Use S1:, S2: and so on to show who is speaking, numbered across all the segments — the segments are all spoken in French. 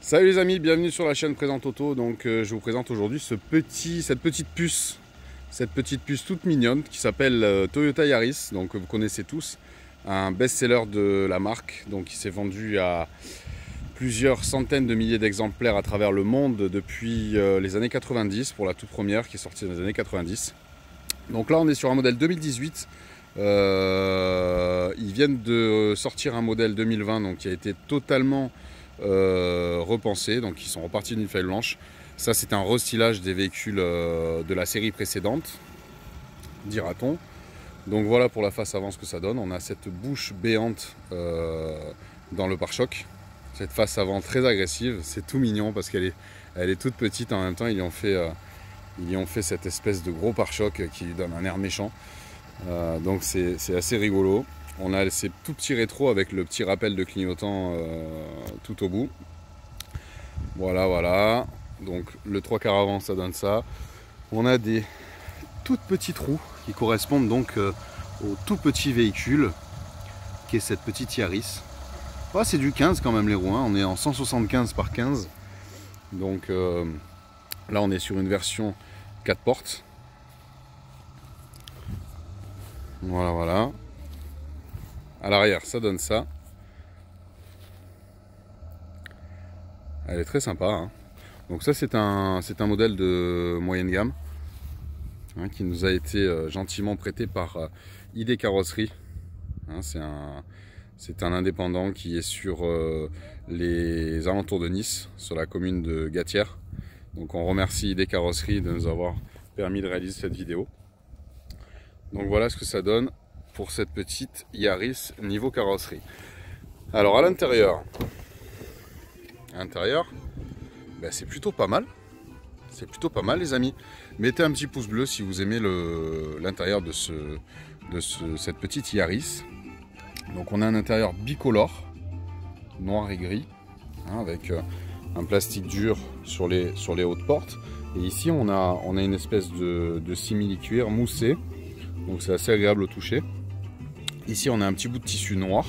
S1: Salut les amis, bienvenue sur la chaîne Présente Auto. Donc je vous présente aujourd'hui cette petite puce toute mignonne qui s'appelle Toyota Yaris, donc vous connaissez tous, un best-seller de la marque, donc qui s'est vendu à plusieurs centaines de milliers d'exemplaires à travers le monde depuis les années 90 pour la toute première qui est sortie dans les années 90. Donc là on est sur un modèle 2018. Ils viennent de sortir un modèle 2020 donc qui a été totalement repensé, donc ils sont repartis d'une feuille blanche. Ça c'est un restylage des véhicules de la série précédente, dira-t-on. Donc voilà pour la face avant ce que ça donne. On a cette bouche béante dans le pare-choc, cette face avant très agressive. C'est tout mignon parce qu'elle est toute petite, en même temps ils y ont fait cette espèce de gros pare-choc qui lui donne un air méchant. Donc c'est assez rigolo. On a ces tout petits rétros avec le petit rappel de clignotant tout au bout. Voilà. Donc le 3/4 avant ça donne ça. On a des toutes petites roues qui correspondent donc au tout petit véhicule qui est cette petite Yaris. Oh, c'est du 15 quand même les roues, hein. On est en 175 par 15. Donc là on est sur une version 4 portes. Voilà. À l'arrière, ça donne ça. Elle est très sympa, hein. Donc ça, c'est un modèle de moyenne gamme, hein, qui nous a été gentiment prêté par ID Carrosserie. Hein, c'est un indépendant qui est sur les alentours de Nice, sur la commune de Gatière. Donc on remercie ID Carrosserie de nous avoir permis de réaliser cette vidéo. Donc voilà ce que ça donne pour cette petite Yaris niveau carrosserie. Alors à l'intérieur, ben c'est plutôt pas mal. C'est plutôt pas mal les amis. Mettez un petit pouce bleu si vous aimez l'intérieur de cette petite Yaris. Donc on a un intérieur bicolore, noir et gris, hein, avec un plastique dur sur les hautes portes. Et ici on a une espèce de simili-cuir moussé. Donc c'est assez agréable au toucher. Ici on a un petit bout de tissu noir.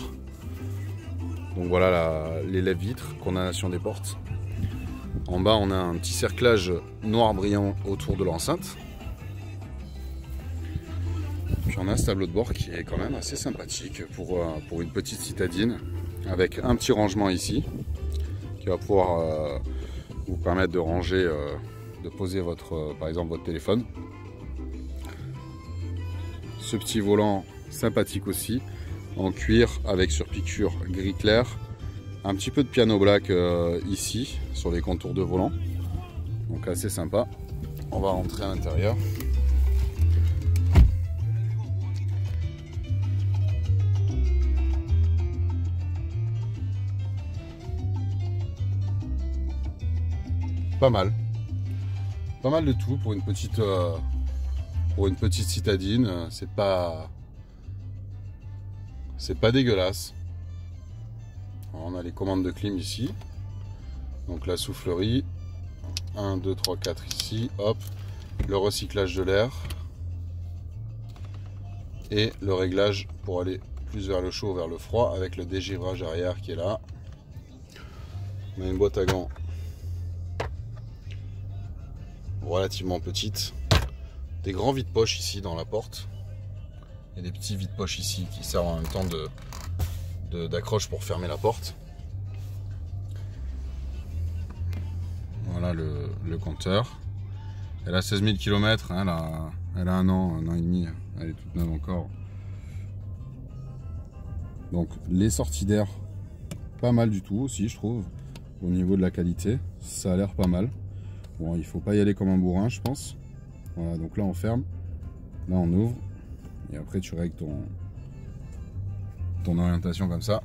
S1: Donc voilà les lèvres-vitres, condamnation des portes. En bas on a un petit cerclage noir brillant autour de l'enceinte. Puis on a ce tableau de bord qui est quand même assez sympathique pour une petite citadine. Avec un petit rangement ici qui va pouvoir vous permettre de ranger, de poser par exemple votre téléphone. Ce petit volant sympathique aussi, en cuir avec surpiqûre gris clair. Un petit peu de piano black ici, sur les contours de volant. Donc assez sympa. On va rentrer à l'intérieur. Pas mal. Pas mal de tout pour une petite citadine. C'est pas dégueulasse. Alors, on a les commandes de clim ici. Donc la soufflerie. 1, 2, 3, 4 ici. Hop. Le recyclage de l'air. Et le réglage pour aller plus vers le chaud ou vers le froid avec le dégivrage arrière qui est là. On a une boîte à gants relativement petite. Des grands vide-poches ici dans la porte. Et des petits vide-poches ici qui servent en même temps d'accroche pour fermer la porte. Voilà le compteur. Elle a 16 000 km, hein, elle a un an et demi, elle est toute neuve encore. Donc les sorties d'air, pas mal du tout aussi je trouve. Au niveau de la qualité, ça a l'air pas mal. Bon, il faut pas y aller comme un bourrin je pense. Voilà, donc là on ferme, là on ouvre, et après tu règles ton orientation comme ça.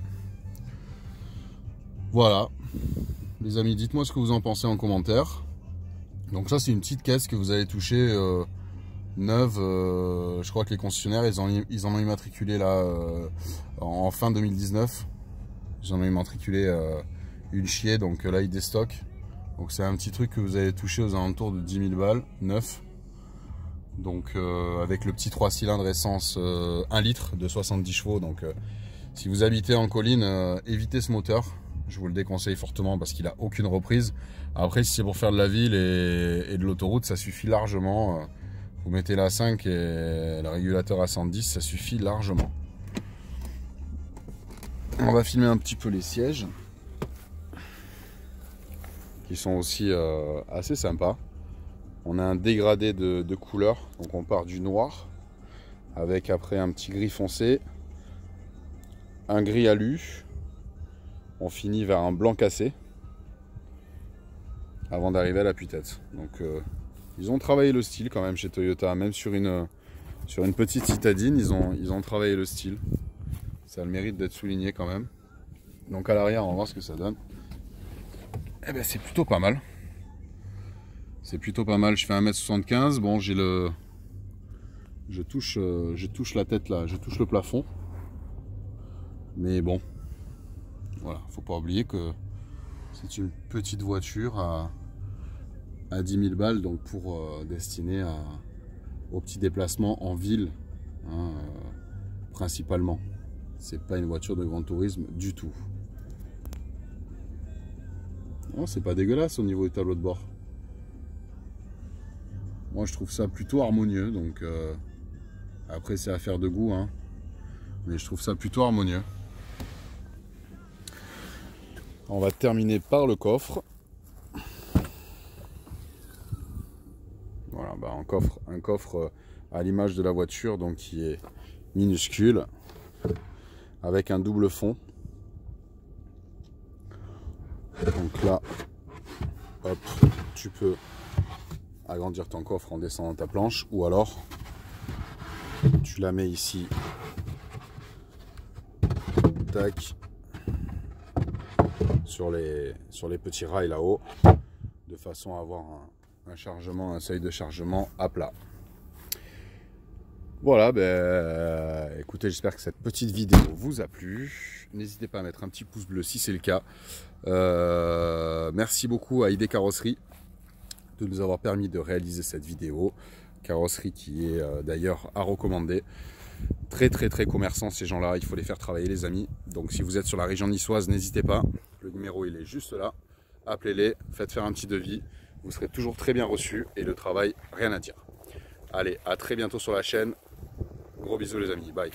S1: Voilà, les amis, dites-moi ce que vous en pensez en commentaire. Donc ça c'est une petite caisse que vous allez toucher neuve. Je crois que les concessionnaires ils en ont immatriculé là en fin 2019. Ils en ont immatriculé une chier, donc là ils déstockent. Donc c'est un petit truc que vous allez toucher aux alentours de 10 000 balles, neuf. Donc avec le petit 3 cylindres essence 1 litre de 70 chevaux. Donc si vous habitez en colline, évitez ce moteur. Je vous le déconseille fortement parce qu'il n'a aucune reprise. Après, si c'est pour faire de la ville et de l'autoroute, ça suffit largement. Vous mettez la 5 et le régulateur à 110, ça suffit largement. On va filmer un petit peu les sièges, qui sont aussi assez sympas. On a un dégradé de couleur, donc on part du noir, avec après un petit gris foncé, un gris alu, on finit vers un blanc cassé, avant d'arriver à l'appui-tête. Donc ils ont travaillé le style quand même chez Toyota, même sur une petite citadine, ils ont travaillé le style. Ça a le mérite d'être souligné quand même. Donc à l'arrière, on va voir ce que ça donne. Eh ben c'est plutôt pas mal. C'est plutôt pas mal. Je fais 1m75. Bon, j'ai le... Je touche la tête là, je touche le plafond. Mais bon, voilà, faut pas oublier que c'est une petite voiture à 10 000 balles, donc pour destiner aux petits déplacements en ville, hein, principalement. C'est pas une voiture de grand tourisme du tout. Oh, c'est pas dégueulasse au niveau du tableau de bord. Moi je trouve ça plutôt harmonieux, donc après c'est affaire de goût, hein, mais je trouve ça plutôt harmonieux. On va terminer par le coffre. Voilà, bah un coffre à l'image de la voiture, donc qui est minuscule, avec un double fond. Donc là, hop, tu peux agrandir ton coffre en descendant ta planche, ou alors tu la mets ici, tac, sur les petits rails là-haut, de façon à avoir un chargement, un seuil de chargement à plat. Voilà, ben, écoutez, j'espère que cette petite vidéo vous a plu. N'hésitez pas à mettre un petit pouce bleu si c'est le cas. Merci beaucoup à ID Carrosserie de nous avoir permis de réaliser cette vidéo. Carrosserie qui est d'ailleurs à recommander. Très commerçants ces gens-là, il faut les faire travailler les amis. Donc si vous êtes sur la région niçoise, n'hésitez pas. Le numéro il est juste là. Appelez-les, faites faire un petit devis. Vous serez toujours très bien reçus et le travail, rien à dire. Allez, à très bientôt sur la chaîne. Gros bisous les amis, bye.